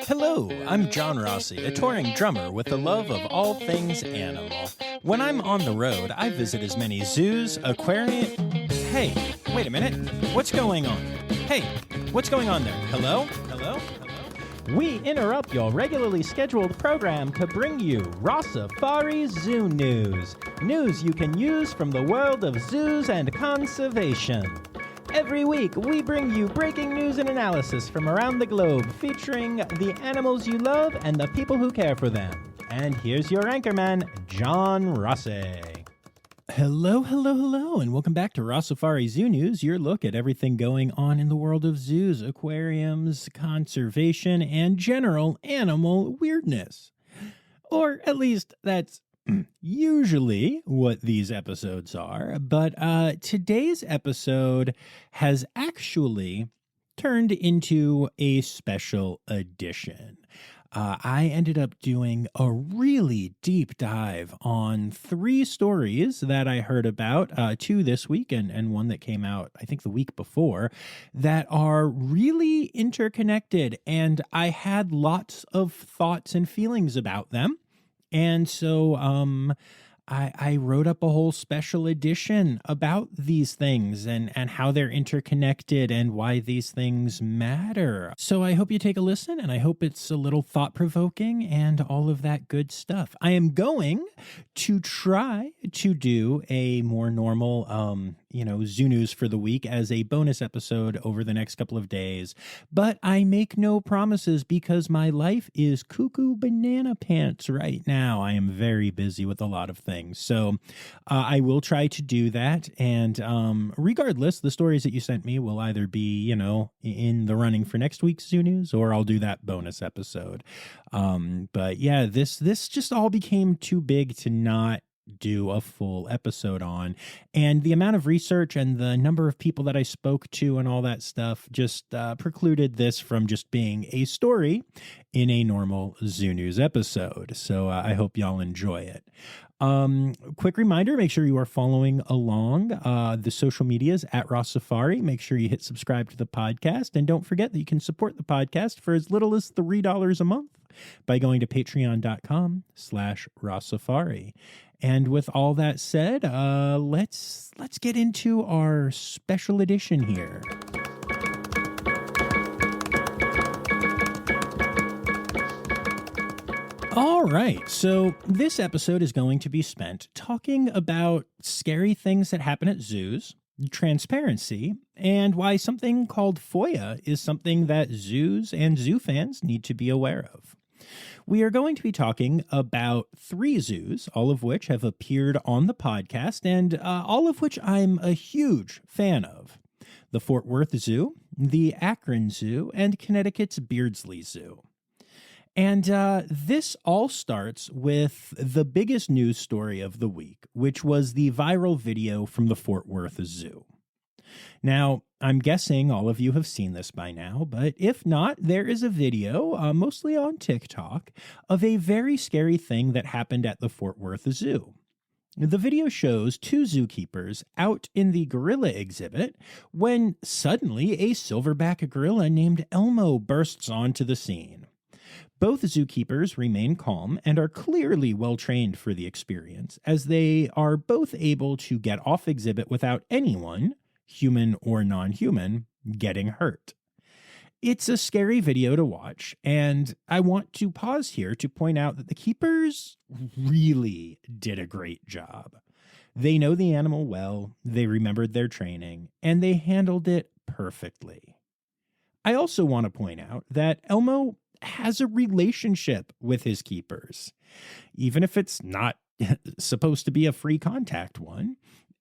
Hello, I'm John Rossi, a touring drummer with a love of all things animal. When I'm on the road, I visit as many zoos, aquariums. Hey, wait a minute. What's going on? Hey, what's going on there? Hello? Hello? Hello? We interrupt your regularly scheduled program to bring you Rossifari Zoo News. News you can use from the world of zoos and conservation. Every week, we bring you breaking news and analysis from around the globe, featuring the animals you love and the people who care for them. And here's your anchorman, John Rossi. Hello, hello, hello, and welcome back to Rossifari Zoo News, your look at everything going on in the world of zoos, aquariums, conservation, and general animal weirdness. Or at least that's usually what these episodes are, but today's episode has actually turned into a special edition. I ended up doing a really deep dive on 3 stories that I heard about, 2 this week and one that came out, I think, the week before, that are really interconnected, and I had lots of thoughts and feelings about them. And so I wrote up a whole special edition about these things and how they're interconnected and why these things matter. So I hope you take a listen, and I hope it's a little thought-provoking and all of that good stuff. I am going to try to do a more normal, Zoo News for the week as a bonus episode over the next couple of days. But I make no promises because my life is cuckoo banana pants right now. I am very busy with a lot of things. So I will try to do that. And regardless, the stories that you sent me will either be, in the running for next week's Zoo News, or I'll do that bonus episode. But yeah, this just all became too big to not do a full episode on, and the amount of research and the number of people that I spoke to and all that stuff just precluded this from just being a story in a normal Zoo News episode. So I hope y'all enjoy it. Quick reminder, make sure you are following along the social medias at Rossifari. Make sure you hit subscribe to the podcast, and don't forget that you can support the podcast for as little as $3 a month by going to patreon.com/Rossifari. And with all that said, let's get into our special edition here. All right, so this episode is going to be spent talking about scary things that happen at zoos, transparency, and why something called FOIA is something that zoos and zoo fans need to be aware of. We are going to be talking about 3 zoos, all of which have appeared on the podcast, and all of which I'm a huge fan of. The Fort Worth Zoo, the Akron Zoo, and Connecticut's Beardsley Zoo. And this all starts with the biggest news story of the week, which was the viral video from the Fort Worth Zoo. Now, I'm guessing all of you have seen this by now, but if not, there is a video, mostly on TikTok, of a very scary thing that happened at the Fort Worth Zoo. The video shows 2 zookeepers out in the gorilla exhibit when suddenly a silverback gorilla named Elmo bursts onto the scene. Both zookeepers remain calm and are clearly well trained for the experience, as they are both able to get off exhibit without anyone, human or non-human, getting hurt. It's a scary video to watch, and I want to pause here to point out that the keepers really did a great job. They know the animal well, they remembered their training, and they handled it perfectly. I also want to point out that Elmo has a relationship with his keepers, even if it's not supposed to be a free contact one.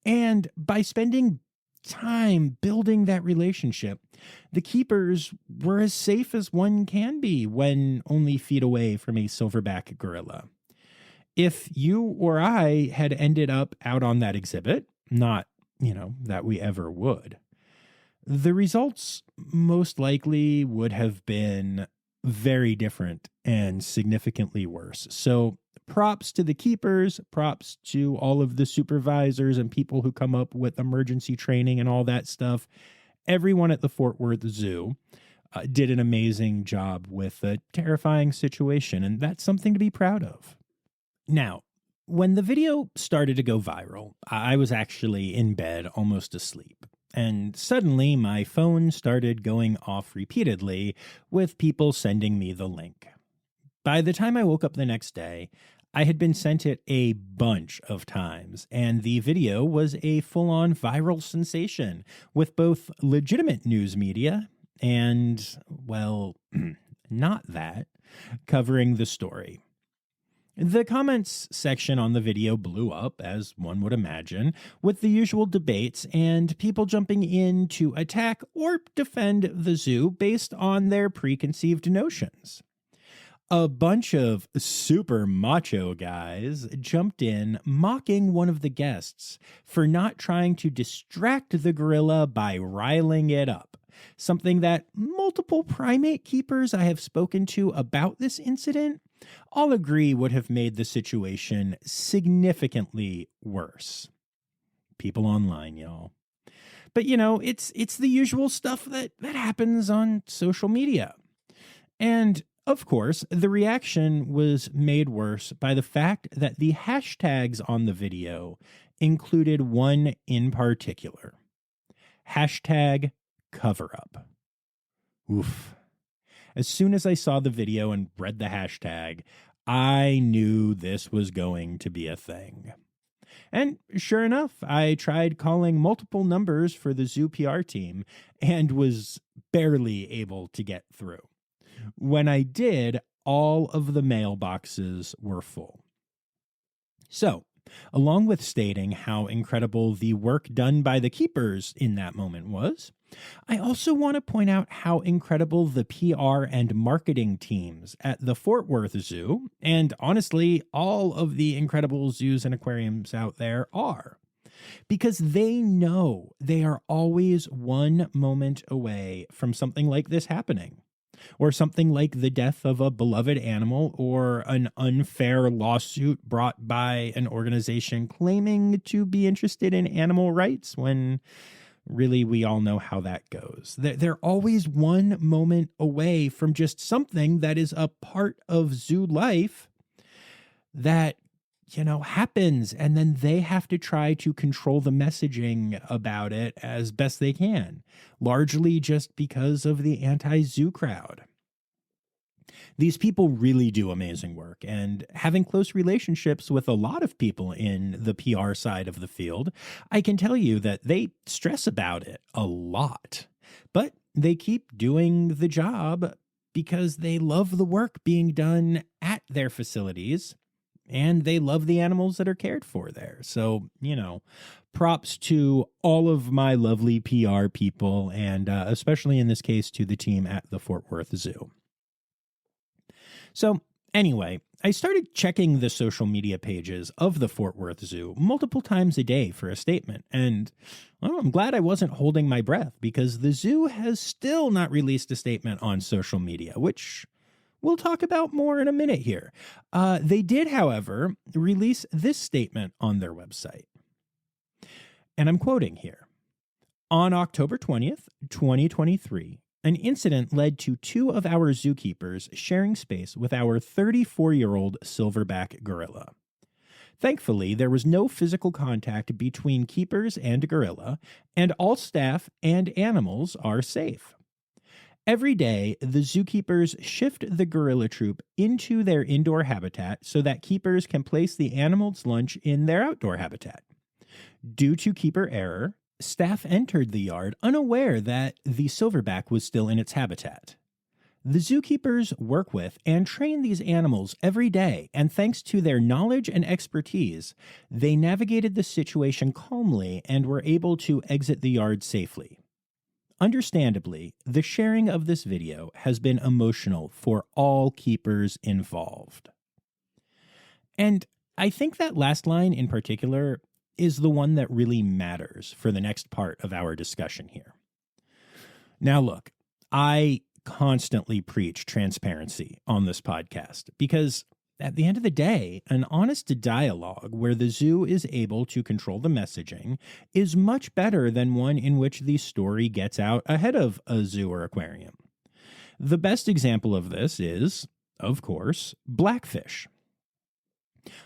And by spending time building that relationship, the keepers were as safe as one can be when only feet away from a silverback gorilla. If you or I had ended up out on that exhibit, not, that we ever would, the results most likely would have been very different and significantly worse. So props to the keepers, props to all of the supervisors and people who come up with emergency training and all that stuff. Everyone at the Fort Worth Zoo did an amazing job with a terrifying situation, and that's something to be proud of. Now, when the video started to go viral, I was actually in bed, almost asleep. And suddenly my phone started going off repeatedly with people sending me the link. By the time I woke up the next day, I had been sent it a bunch of times, and the video was a full-on viral sensation with both legitimate news media and, well, not that, covering the story. The comments section on the video blew up, as one would imagine, with the usual debates and people jumping in to attack or defend the zoo based on their preconceived notions. A bunch of super macho guys jumped in, mocking one of the guests for not trying to distract the gorilla by riling it up, something that multiple primate keepers I have spoken to about this incident all agree would have made the situation significantly worse. People online, y'all. But it's the usual stuff that happens on social media. And of course, the reaction was made worse by the fact that the hashtags on the video included one in particular. Hashtag cover-up. Oof. As soon as I saw the video and read the hashtag, I knew this was going to be a thing. And sure enough, I tried calling multiple numbers for the zoo PR team and was barely able to get through. When I did, all of the mailboxes were full. So, along with stating how incredible the work done by the keepers in that moment was, I also want to point out how incredible the PR and marketing teams at the Fort Worth Zoo, and honestly, all of the incredible zoos and aquariums out there are. Because they know they are always one moment away from something like this happening. Or something like the death of a beloved animal, or an unfair lawsuit brought by an organization claiming to be interested in animal rights, when really we all know how that goes. They're always one moment away from just something that is a part of zoo life that happens, and then they have to try to control the messaging about it as best they can, largely just because of the anti-zoo crowd. These people really do amazing work, and having close relationships with a lot of people in the PR side of the field, I can tell you that they stress about it a lot. But they keep doing the job because they love the work being done at their facilities, and they love the animals that are cared for there. So, props to all of my lovely PR people, and especially in this case to the team at the Fort Worth Zoo. So, anyway, I started checking the social media pages of the Fort Worth Zoo multiple times a day for a statement, and I'm glad I wasn't holding my breath, because the zoo has still not released a statement on social media, which we'll talk about more in a minute here. They did, however, release this statement on their website. And I'm quoting here. On October 20th, 2023, an incident led to two of our zookeepers sharing space with our 34-year-old silverback gorilla. Thankfully, there was no physical contact between keepers and gorilla, and all staff and animals are safe. Every day, the zookeepers shift the gorilla troop into their indoor habitat so that keepers can place the animal's lunch in their outdoor habitat. Due to keeper error, staff entered the yard unaware that the silverback was still in its habitat. The zookeepers work with and train these animals every day, and thanks to their knowledge and expertise, they navigated the situation calmly and were able to exit the yard safely. Understandably, the sharing of this video has been emotional for all keepers involved. And I think that last line in particular is the one that really matters for the next part of our discussion here. Now look, I constantly preach transparency on this podcast because at the end of the day, an honest dialogue where the zoo is able to control the messaging is much better than one in which the story gets out ahead of a zoo or aquarium. The best example of this is, of course, Blackfish.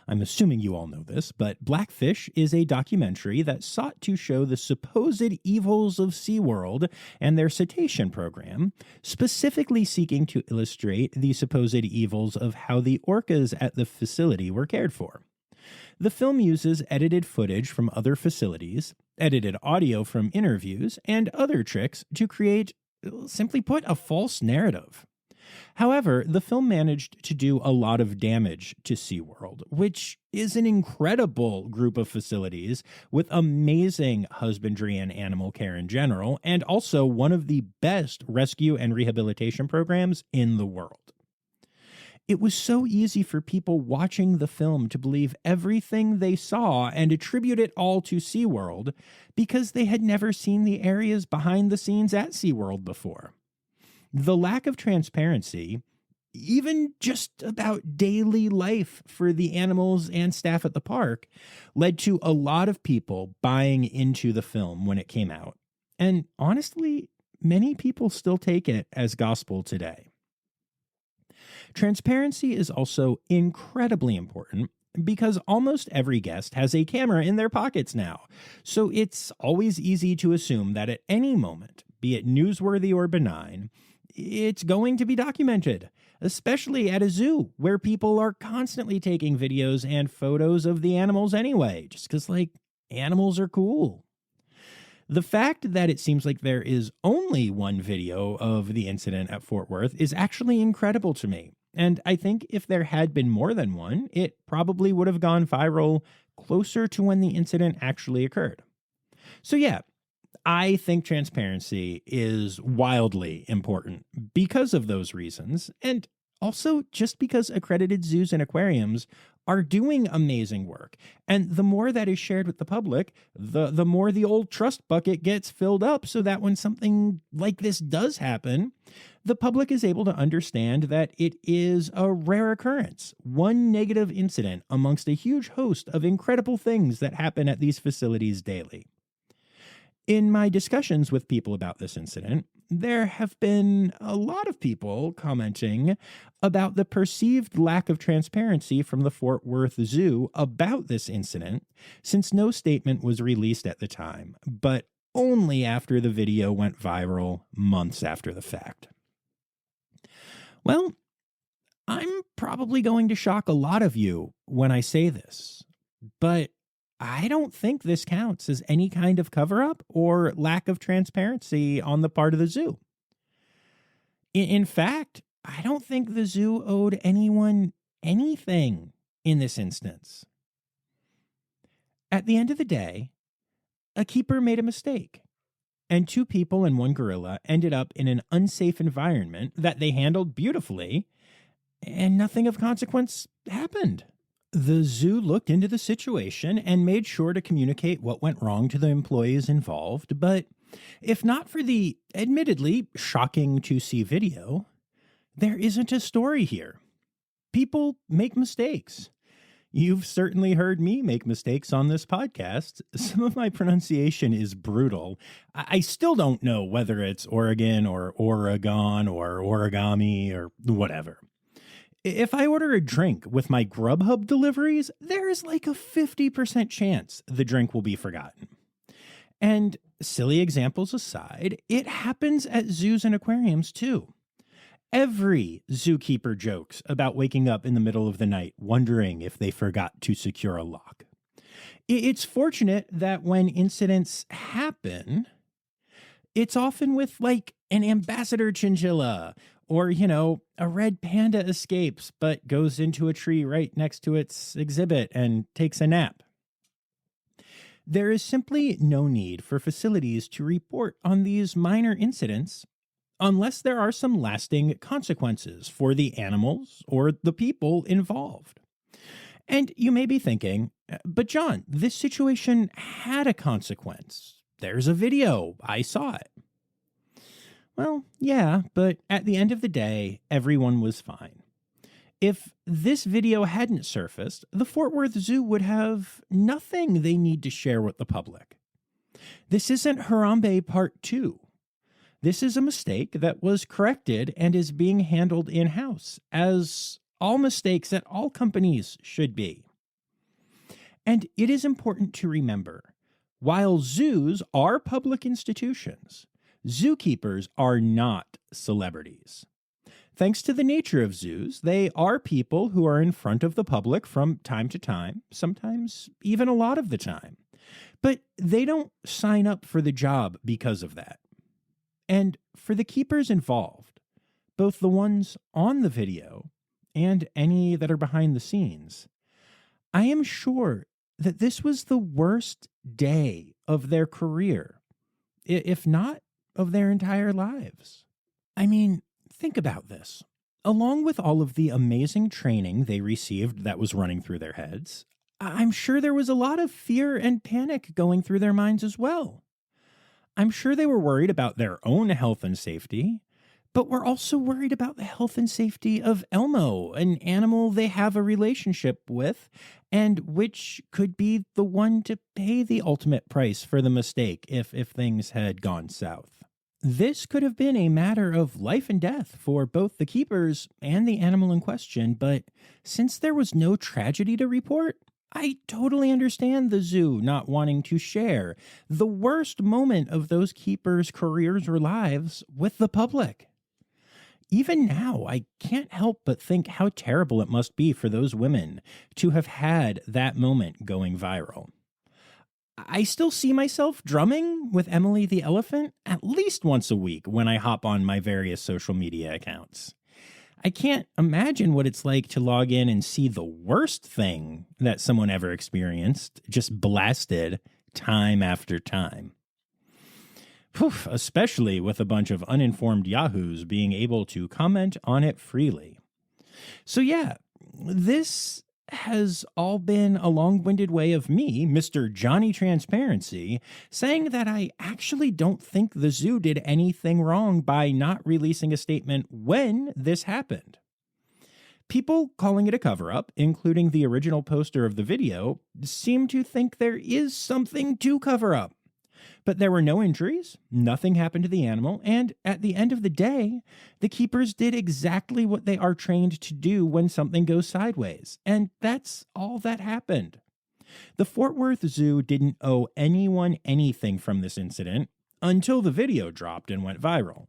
I'm assuming you all know this, but Blackfish is a documentary that sought to show the supposed evils of SeaWorld and their cetacean program, specifically seeking to illustrate the supposed evils of how the orcas at the facility were cared for. The film uses edited footage from other facilities, edited audio from interviews, and other tricks to create, simply put, a false narrative. However, the film managed to do a lot of damage to SeaWorld, which is an incredible group of facilities with amazing husbandry and animal care in general, and also one of the best rescue and rehabilitation programs in the world. It was so easy for people watching the film to believe everything they saw and attribute it all to SeaWorld because they had never seen the areas behind the scenes at SeaWorld before. The lack of transparency, even just about daily life for the animals and staff at the park, led to a lot of people buying into the film when it came out. And honestly, many people still take it as gospel today. Transparency is also incredibly important because almost every guest has a camera in their pockets now. So it's always easy to assume that at any moment, be it newsworthy or benign, it's going to be documented, especially at a zoo where people are constantly taking videos and photos of the animals anyway, just because, animals are cool. The fact that it seems like there is only one video of the incident at Fort Worth is actually incredible to me. And I think if there had been more than one, it probably would have gone viral closer to when the incident actually occurred. So yeah, I think transparency is wildly important because of those reasons, and also just because accredited zoos and aquariums are doing amazing work. And the more that is shared with the public, the more the old trust bucket gets filled up so that when something like this does happen, the public is able to understand that it is a rare occurrence, one negative incident amongst a huge host of incredible things that happen at these facilities daily. In my discussions with people about this incident, there have been a lot of people commenting about the perceived lack of transparency from the Fort Worth Zoo about this incident, since no statement was released at the time, but only after the video went viral months after the fact. Well, I'm probably going to shock a lot of you when I say this, but I don't think this counts as any kind of cover-up or lack of transparency on the part of the zoo. In fact, I don't think the zoo owed anyone anything in this instance. At the end of the day, a keeper made a mistake, and 2 people and 1 gorilla ended up in an unsafe environment that they handled beautifully, and nothing of consequence happened. The zoo looked into the situation and made sure to communicate what went wrong to the employees involved, but if not for the admittedly shocking to see video, there isn't a story here. People make mistakes. You've certainly heard me make mistakes on this podcast. Some of my pronunciation is brutal. I still don't know whether it's Oregon or Oregon or origami or whatever. If I order a drink with my Grubhub deliveries, there's like a 50% chance the drink will be forgotten. And silly examples aside, it happens at zoos and aquariums too. Every zookeeper jokes about waking up in the middle of the night wondering if they forgot to secure a lock. It's fortunate that when incidents happen, it's often with an ambassador chinchilla or, a red panda escapes but goes into a tree right next to its exhibit and takes a nap. There is simply no need for facilities to report on these minor incidents unless there are some lasting consequences for the animals or the people involved. And you may be thinking, but John, this situation had a consequence. There's a video. I saw it. Well, yeah, but at the end of the day, everyone was fine. If this video hadn't surfaced, the Fort Worth Zoo would have nothing they need to share with the public. This isn't Harambe Part 2. This is a mistake that was corrected and is being handled in-house, as all mistakes at all companies should be. And it is important to remember, while zoos are public institutions, zookeepers are not celebrities. Thanks to the nature of zoos, they are people who are in front of the public from time to time, sometimes even a lot of the time. But they don't sign up for the job because of that. And for the keepers involved, both the ones on the video and any that are behind the scenes, I am sure that this was the worst day of their career, if not of their entire lives. I mean, think about this. Along with all of the amazing training they received that was running through their heads, I'm sure there was a lot of fear and panic going through their minds as well. I'm sure they were worried about their own health and safety, but were also worried about the health and safety of Elmo, an animal they have a relationship with, and which could be the one to pay the ultimate price for the mistake if things had gone south. This could have been a matter of life and death for both the keepers and the animal in question, but since there was no tragedy to report, I totally understand the zoo not wanting to share the worst moment of those keepers' careers or lives with the public. Even now, I can't help but think how terrible it must be for those women to have had that moment going viral. I still see myself drumming with Emily the elephant at least once a week when I hop on my various social media accounts. I can't imagine what it's like to log in and see the worst thing that someone ever experienced just blasted time after time. Poof, especially with a bunch of uninformed yahoos being able to comment on it freely. So yeah, this has all been a long-winded way of me, Mr. Johnny Transparency, saying that I actually don't think the zoo did anything wrong by not releasing a statement when this happened. People calling it a cover-up, including the original poster of the video, seem to think there is something to cover up. But there were no injuries, nothing happened to the animal, and at the end of the day, the keepers did exactly what they are trained to do when something goes sideways, and that's all that happened. The Fort Worth Zoo didn't owe anyone anything from this incident until the video dropped and went viral.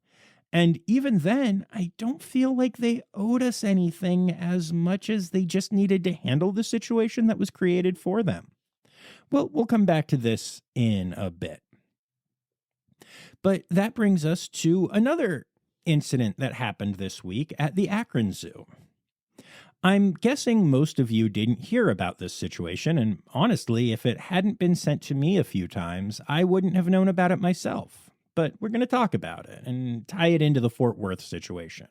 And even then, I don't feel like they owed us anything as much as they just needed to handle the situation that was created for them. Well, we'll come back to this in a bit. But that brings us to another incident that happened this week at the Akron Zoo. I'm guessing most of you didn't hear about this situation, and honestly, if it hadn't been sent to me a few times, I wouldn't have known about it myself. But we're going to talk about it and tie it into the Fort Worth situation.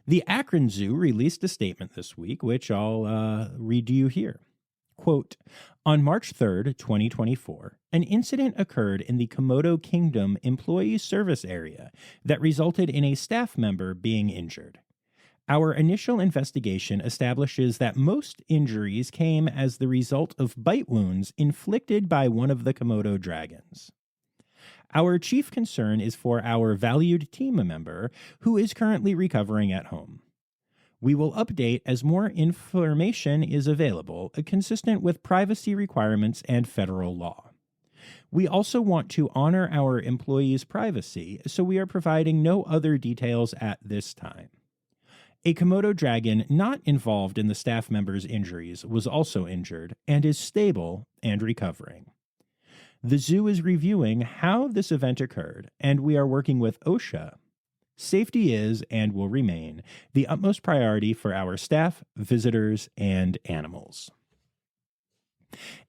The Akron Zoo released a statement this week, which I'll read to you here. Quote, on March 3rd, 2024, an incident occurred in the Komodo Kingdom Employee Service Area that resulted in a staff member being injured. Our initial investigation establishes that most injuries came as the result of bite wounds inflicted by one of the Komodo dragons. Our chief concern is for our valued team member who is currently recovering at home. We will update as more information is available, consistent with privacy requirements and federal law. We also want to honor our employees' privacy, so we are providing no other details at this time. A Komodo dragon not involved in the staff member's injuries was also injured and is stable and recovering. The zoo is reviewing how this event occurred, and we are working with OSHA. Safety is and will remain the utmost priority for our staff, visitors, and animals.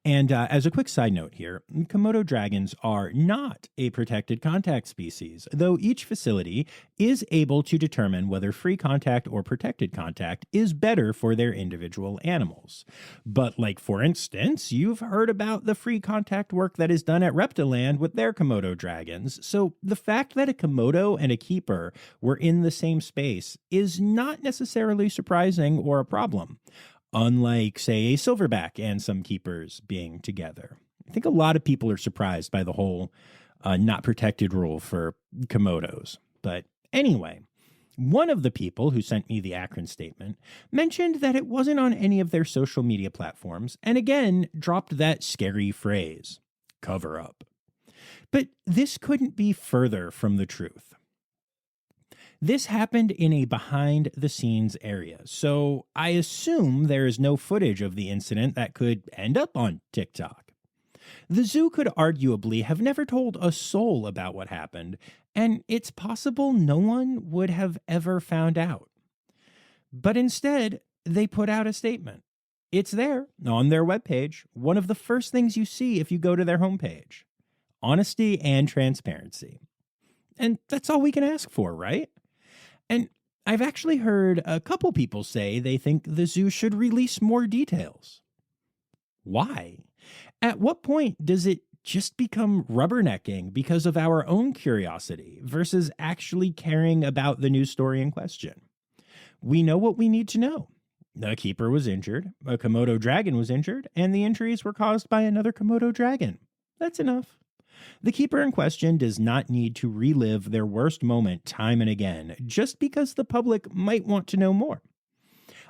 And as a quick side note here, Komodo dragons are not a protected contact species, though each facility is able to determine whether free contact or protected contact is better for their individual animals. But like, for instance, you've heard about the free contact work that is done at Reptiland with their Komodo dragons, so the fact that a Komodo and a keeper were in the same space is not necessarily surprising or a problem. Unlike, say, a silverback and some keepers being together. I think a lot of people are surprised by the whole not protected rule for Komodos. But anyway, one of the people who sent me the Akron statement mentioned that it wasn't on any of their social media platforms, and again dropped that scary phrase, cover up. But this couldn't be further from the truth. This happened in a behind-the-scenes area, so I assume there is no footage of the incident that could end up on TikTok. The zoo could arguably have never told a soul about what happened, and it's possible no one would have ever found out. But instead, they put out a statement. It's there, on their webpage, one of the first things you see if you go to their homepage. Honesty and transparency. And that's all we can ask for, right? And I've actually heard a couple people say they think the zoo should release more details. Why? At what point does it just become rubbernecking because of our own curiosity versus actually caring about the news story in question? We know what we need to know. A keeper was injured, a Komodo dragon was injured, and the injuries were caused by another Komodo dragon. That's enough. The keeper in question does not need to relive their worst moment time and again just because the public might want to know more.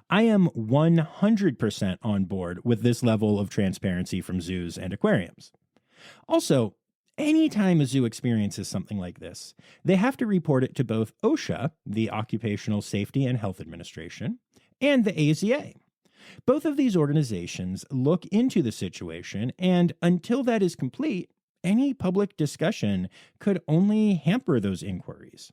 I am 100% on board with this level of transparency from zoos and aquariums. Also, anytime a zoo experiences something like this, they have to report it to both OSHA, the Occupational Safety and Health Administration, and the AZA. Both of these organizations look into the situation, and until that is complete, any public discussion could only hamper those inquiries.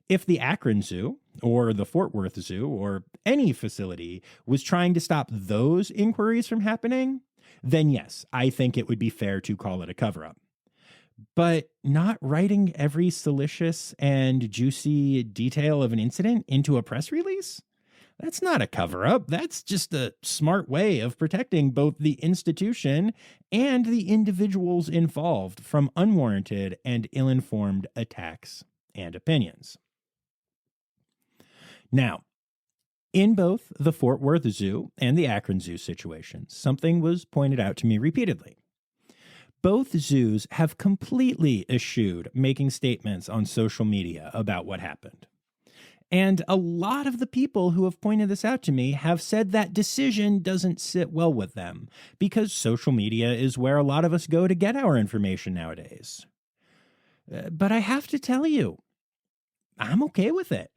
If the Akron Zoo, or the Fort Worth Zoo, or any facility was trying to stop those inquiries from happening, then yes, I think it would be fair to call it a cover-up. But not writing every salacious and juicy detail of an incident into a press release? That's not a cover-up. That's just a smart way of protecting both the institution and the individuals involved from unwarranted and ill-informed attacks and opinions. Now, in both the Fort Worth Zoo and the Akron Zoo situations, something was pointed out to me repeatedly. Both zoos have completely eschewed making statements on social media about what happened. And a lot of the people who have pointed this out to me have said that decision doesn't sit well with them because social media is where a lot of us go to get our information nowadays. But I have to tell you, I'm okay with it.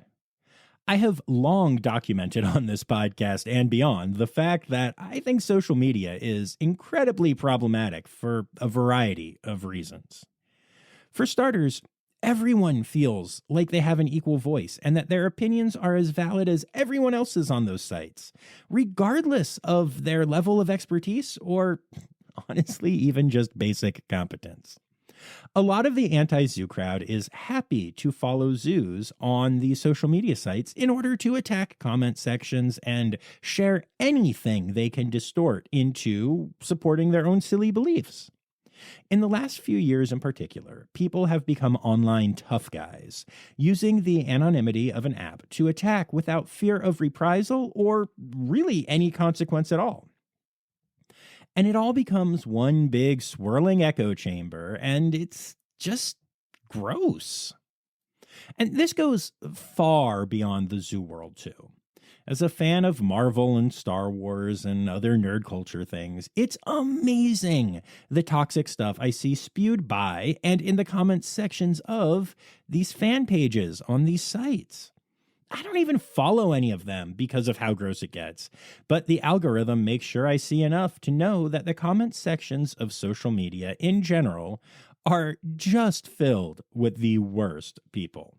I have long documented on this podcast and beyond the fact that I think social media is incredibly problematic for a variety of reasons. For starters, everyone feels like they have an equal voice and that their opinions are as valid as everyone else's on those sites, regardless of their level of expertise or, honestly, even just basic competence. A lot of the anti-zoo crowd is happy to follow zoos on these social media sites in order to attack comment sections and share anything they can distort into supporting their own silly beliefs. In the last few years in particular, people have become online tough guys, using the anonymity of an app to attack without fear of reprisal or really any consequence at all. And it all becomes one big swirling echo chamber, and it's just gross. And this goes far beyond the zoo world, too. As a fan of Marvel and Star Wars and other nerd culture things, it's amazing the toxic stuff I see spewed by and in the comments sections of these fan pages on these sites. I don't even follow any of them because of how gross it gets, but the algorithm makes sure I see enough to know that the comment sections of social media in general are just filled with the worst people.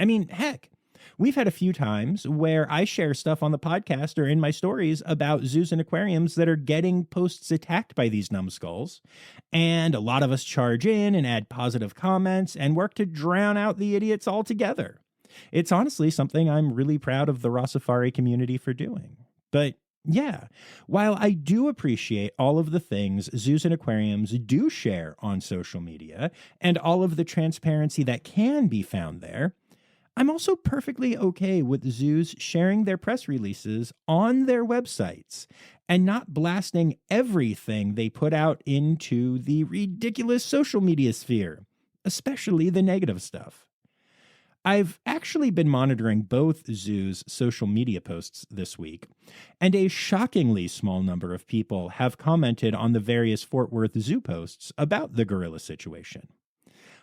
I mean, heck, we've had a few times where I share stuff on the podcast or in my stories about zoos and aquariums that are getting posts attacked by these numbskulls, and a lot of us charge in and add positive comments and work to drown out the idiots altogether. It's honestly something I'm really proud of the Rossifari community for doing. But yeah, while I do appreciate all of the things zoos and aquariums do share on social media and all of the transparency that can be found there, I'm also perfectly okay with zoos sharing their press releases on their websites and not blasting everything they put out into the ridiculous social media sphere, especially the negative stuff. I've actually been monitoring both zoos' social media posts this week, and a shockingly small number of people have commented on the various Fort Worth Zoo posts about the gorilla situation.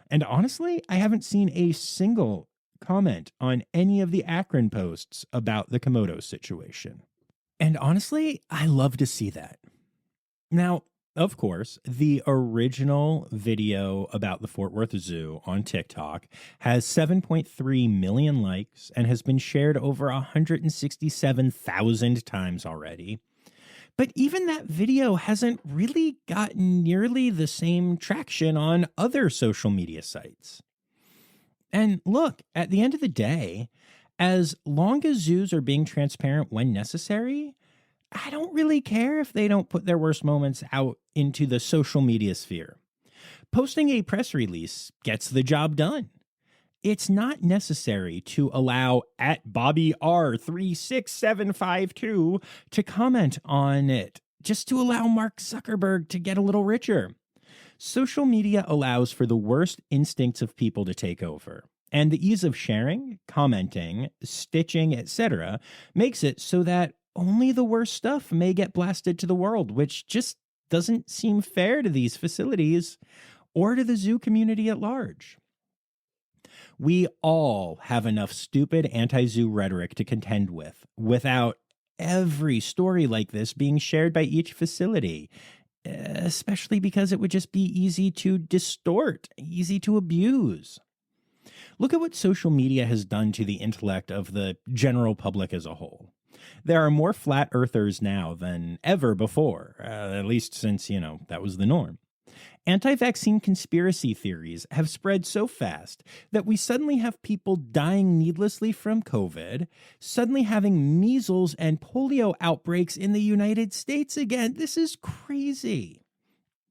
And honestly, I haven't seen a single comment on any of the Akron posts about the Komodo situation. And honestly, I love to see that. Now, of course, the original video about the Fort Worth Zoo on TikTok has 7.3 million likes and has been shared over 167,000 times already. But even that video hasn't really gotten nearly the same traction on other social media sites. And look, at the end of the day, as long as zoos are being transparent when necessary, I don't really care if they don't put their worst moments out into the social media sphere. Posting a press release gets the job done. It's not necessary to allow at Bobby R36752 to comment on it, just to allow Mark Zuckerberg to get a little richer. Social media allows for the worst instincts of people to take over. And the ease of sharing, commenting, stitching, etc. makes it so that only the worst stuff may get blasted to the world, which just doesn't seem fair to these facilities or to the zoo community at large. We all have enough stupid anti-zoo rhetoric to contend with without every story like this being shared by each facility, especially because it would just be easy to distort, easy to abuse. Look at what social media has done to the intellect of the general public as a whole. There are more flat earthers now than ever before, at least since, that was the norm. Anti-vaccine conspiracy theories have spread so fast that we suddenly have people dying needlessly from COVID, suddenly having measles and polio outbreaks in the United States again. This is crazy.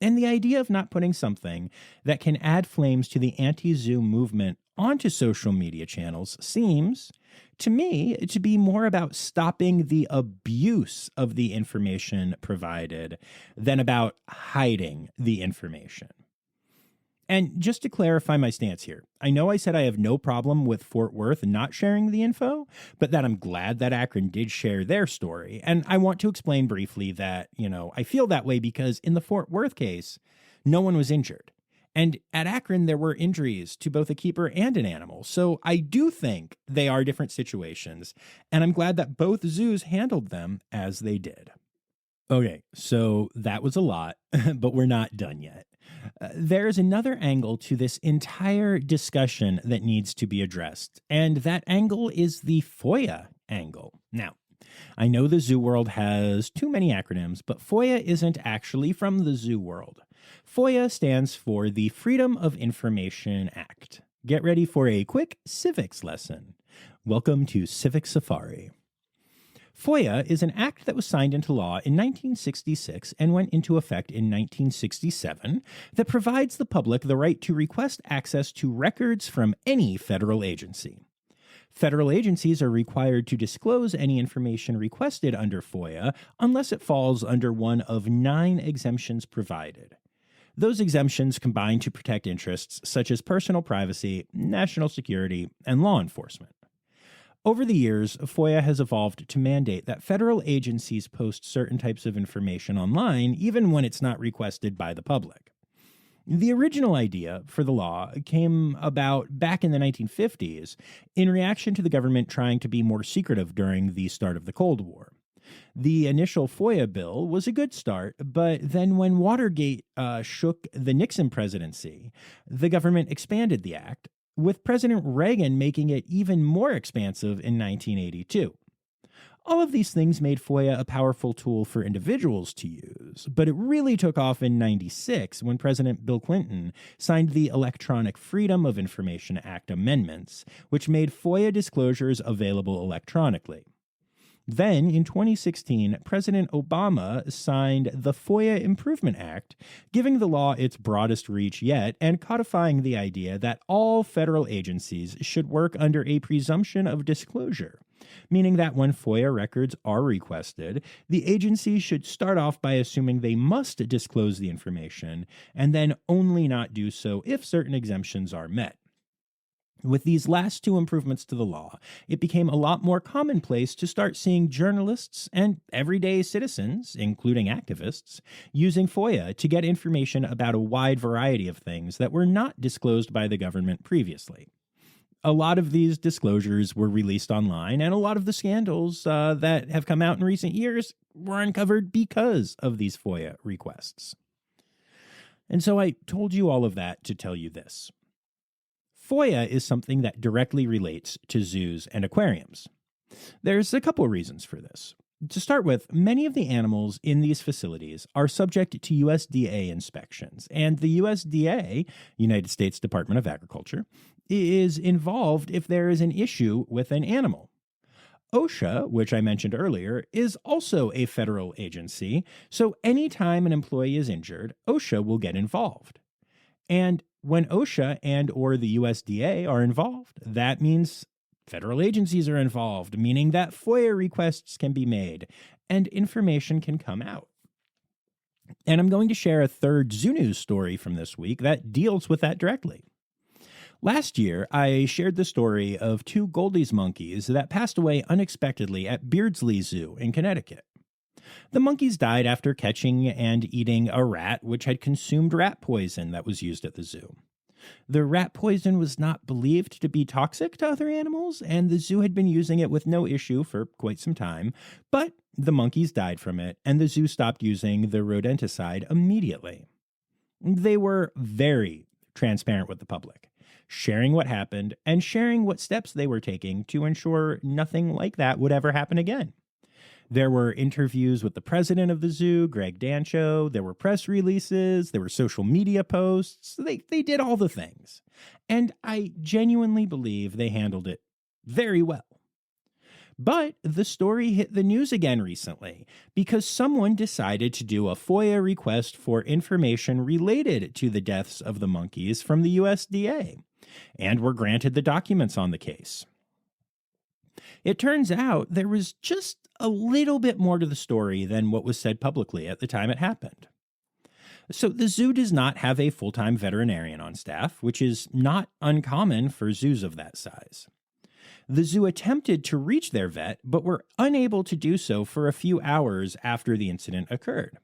And the idea of not putting something that can add flames to the anti-zoo movement onto social media channels seems, to me, to be more about stopping the abuse of the information provided than about hiding the information. And just to clarify my stance here, I know I said I have no problem with Fort Worth not sharing the info, but that I'm glad that Akron did share their story. And I want to explain briefly that, I feel that way because in the Fort Worth case, no one was injured. And at Akron, there were injuries to both a keeper and an animal. So I do think they are different situations, and I'm glad that both zoos handled them as they did. Okay, so that was a lot, but we're not done yet. There's another angle to this entire discussion that needs to be addressed, and that angle is the FOIA angle. Now, I know the zoo world has too many acronyms, but FOIA isn't actually from the zoo world. FOIA stands for the Freedom of Information Act. Get ready for a quick civics lesson. Welcome to Civic Safari. FOIA is an act that was signed into law in 1966 and went into effect in 1967 that provides the public the right to request access to records from any federal agency. Federal agencies are required to disclose any information requested under FOIA unless it falls under one of 9 exemptions provided. Those exemptions combine to protect interests such as personal privacy, national security, and law enforcement. Over the years, FOIA has evolved to mandate that federal agencies post certain types of information online even when it's not requested by the public. The original idea for the law came about back in the 1950s in reaction to the government trying to be more secretive during the start of the Cold War. The initial FOIA bill was a good start, but then when Watergate shook the Nixon presidency, the government expanded the act, with President Reagan making it even more expansive in 1982. All of these things made FOIA a powerful tool for individuals to use, but it really took off in '96 when President Bill Clinton signed the Electronic Freedom of Information Act amendments, which made FOIA disclosures available electronically. Then, in 2016, President Obama signed the FOIA Improvement Act, giving the law its broadest reach yet and codifying the idea that all federal agencies should work under a presumption of disclosure, meaning that when FOIA records are requested, the agency should start off by assuming they must disclose the information and then only not do so if certain exemptions are met. With these last two improvements to the law, it became a lot more commonplace to start seeing journalists and everyday citizens, including activists, using FOIA to get information about a wide variety of things that were not disclosed by the government previously. A lot of these disclosures were released online, and a lot of the scandals that have come out in recent years were uncovered because of these FOIA requests. And so I told you all of that to tell you this. FOIA is something that directly relates to zoos and aquariums. There's a couple reasons for this. To start with, many of the animals in these facilities are subject to USDA inspections, and the USDA, United States Department of Agriculture, is involved if there is an issue with an animal. OSHA, which I mentioned earlier, is also a federal agency, so anytime an employee is injured, OSHA will get involved. And when OSHA and or the USDA are involved, that means federal agencies are involved, meaning that FOIA requests can be made and information can come out. And I'm going to share a third Zoo News story from this week that deals with that directly. Last year, I shared the story of two Goldie's monkeys that passed away unexpectedly at Beardsley Zoo in Connecticut. The monkeys died after catching and eating a rat which had consumed rat poison that was used at the zoo. The rat poison was not believed to be toxic to other animals, and the zoo had been using it with no issue for quite some time, but the monkeys died from it, and the zoo stopped using the rodenticide immediately. They were very transparent with the public, sharing what happened and sharing what steps they were taking to ensure nothing like that would ever happen again. There were interviews with the president of the zoo, Greg Dancho. There were press releases. There were social media posts. They did all the things. And I genuinely believe they handled it very well. But the story hit the news again recently because someone decided to do a FOIA request for information related to the deaths of the monkeys from the USDA, and were granted the documents on the case. It turns out there was just a little bit more to the story than what was said publicly at the time it happened. So the zoo does not have a full-time veterinarian on staff, which is not uncommon for zoos of that size. The zoo attempted to reach their vet, but were unable to do so for a few hours after the incident occurred.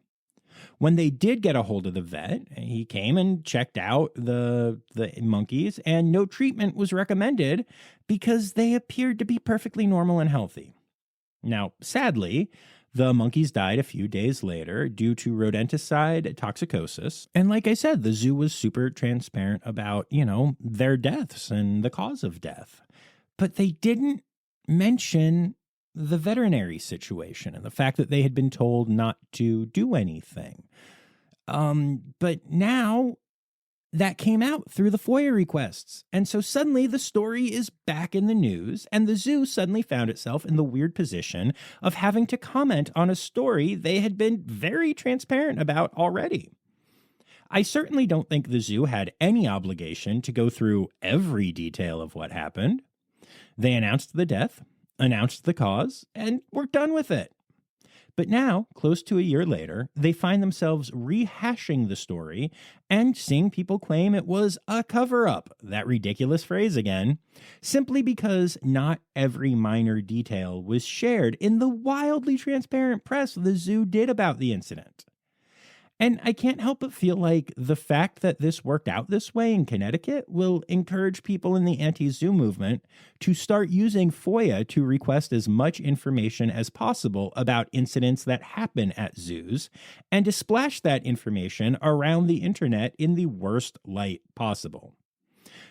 When they did get a hold of the vet, he came and checked out the monkeys, and no treatment was recommended because they appeared to be perfectly normal and healthy. Now, sadly, the monkeys died a few days later due to rodenticide toxicosis. And like I said, the zoo was super transparent about, their deaths and the cause of death. But they didn't mention the veterinary situation and the fact that they had been told not to do anything. But now that came out through the FOIA requests. And so suddenly the story is back in the news, and the zoo suddenly found itself in the weird position of having to comment on a story they had been very transparent about already. I certainly don't think the zoo had any obligation to go through every detail of what happened. They announced the death, announced the cause, and were done with it. But now, close to a year later, they find themselves rehashing the story and seeing people claim it was a cover-up, that ridiculous phrase again, simply because not every minor detail was shared in the wildly transparent press the zoo did about the incident. And I can't help but feel like the fact that this worked out this way in Connecticut will encourage people in the anti-zoo movement to start using FOIA to request as much information as possible about incidents that happen at zoos and to splash that information around the internet in the worst light possible.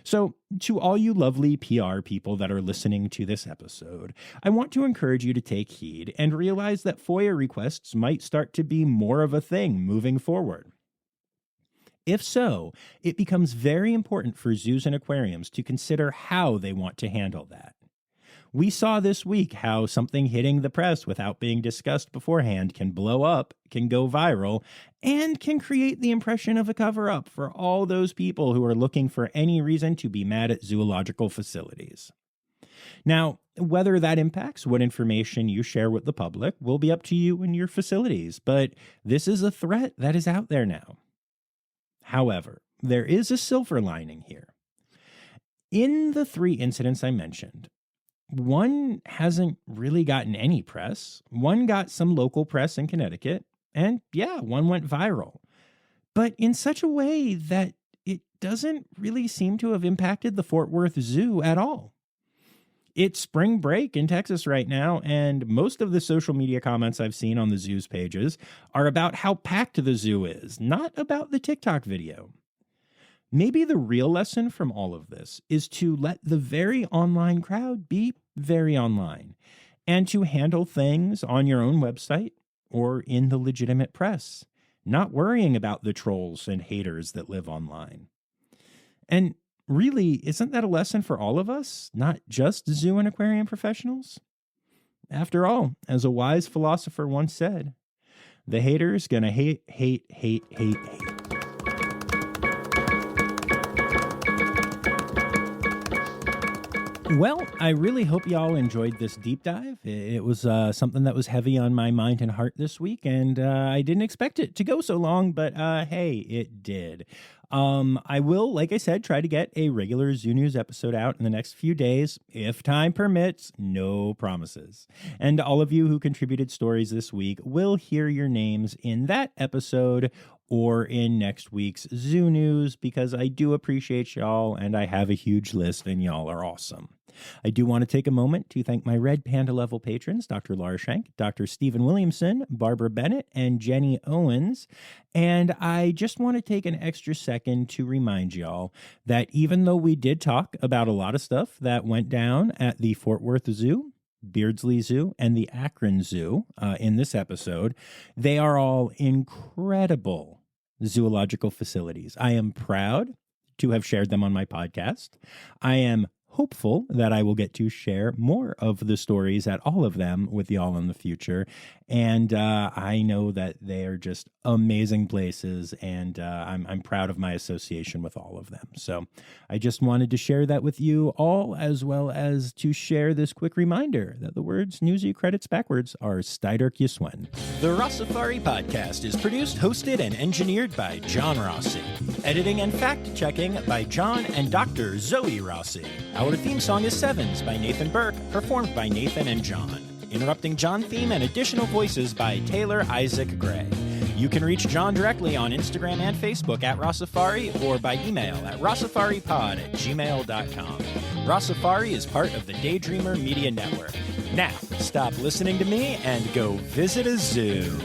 So, to all you lovely PR people that are listening to this episode, I want to encourage you to take heed and realize that FOIA requests might start to be more of a thing moving forward. If so, it becomes very important for zoos and aquariums to consider how they want to handle that. We saw this week how something hitting the press without being discussed beforehand can blow up, can go viral, and can create the impression of a cover-up for all those people who are looking for any reason to be mad at zoological facilities. Now, whether that impacts what information you share with the public will be up to you and your facilities, but this is a threat that is out there now. However, there is a silver lining here. In the 3 incidents I mentioned, one hasn't really gotten any press, one got some local press in Connecticut, and one went viral. But in such a way that it doesn't really seem to have impacted the Fort Worth Zoo at all. It's spring break in Texas right now, and most of the social media comments I've seen on the zoo's pages are about how packed the zoo is, not about the TikTok video. Maybe the real lesson from all of this is to let the very online crowd be very online, and to handle things on your own website or in the legitimate press, not worrying about the trolls and haters that live online. And really, isn't that a lesson for all of us, not just zoo and aquarium professionals? After all, as a wise philosopher once said, the hater's gonna hate. Well, I really hope y'all enjoyed this deep dive. It was something that was heavy on my mind and heart this week, and I didn't expect it to go so long, but hey, it did. I will, like I said, try to get a regular Zoo News episode out in the next few days, if time permits, no promises. And all of you who contributed stories this week will hear your names in that episode or in next week's Zoo News, because I do appreciate y'all, and I have a huge list, and y'all are awesome. I do want to take a moment to thank my Red Panda level patrons, Dr. Laura Schenk, Dr. Stephen Williamson, Barbara Bennett, and Jenny Owens. And I just want to take an extra second to remind y'all that even though we did talk about a lot of stuff that went down at the Fort Worth Zoo, Beardsley Zoo, and the Akron Zoo in this episode, they are all incredible zoological facilities. I am proud to have shared them on my podcast. I am hopeful that I will get to share more of the stories at all of them with y'all in the future. And I know that they are just amazing places, and I'm proud of my association with all of them. So I just wanted to share that with you all, as well as to share this quick reminder that the words Newsy credits backwards are Steiderk Yuswen. The Rossifari podcast is produced, hosted, and engineered by John Rossi. Editing and fact-checking by John and Dr. Zoe Rossi. Our theme song is Sevens by Nathan Burke, performed by Nathan and John. Interrupting John theme and additional voices by Taylor Isaac Gray. You can reach John directly on Instagram and Facebook at Rossifari, or by email at rossifaripod@gmail.com. Rossifari is part of the Daydreamer Media Network. Now, stop listening to me and go visit a zoo.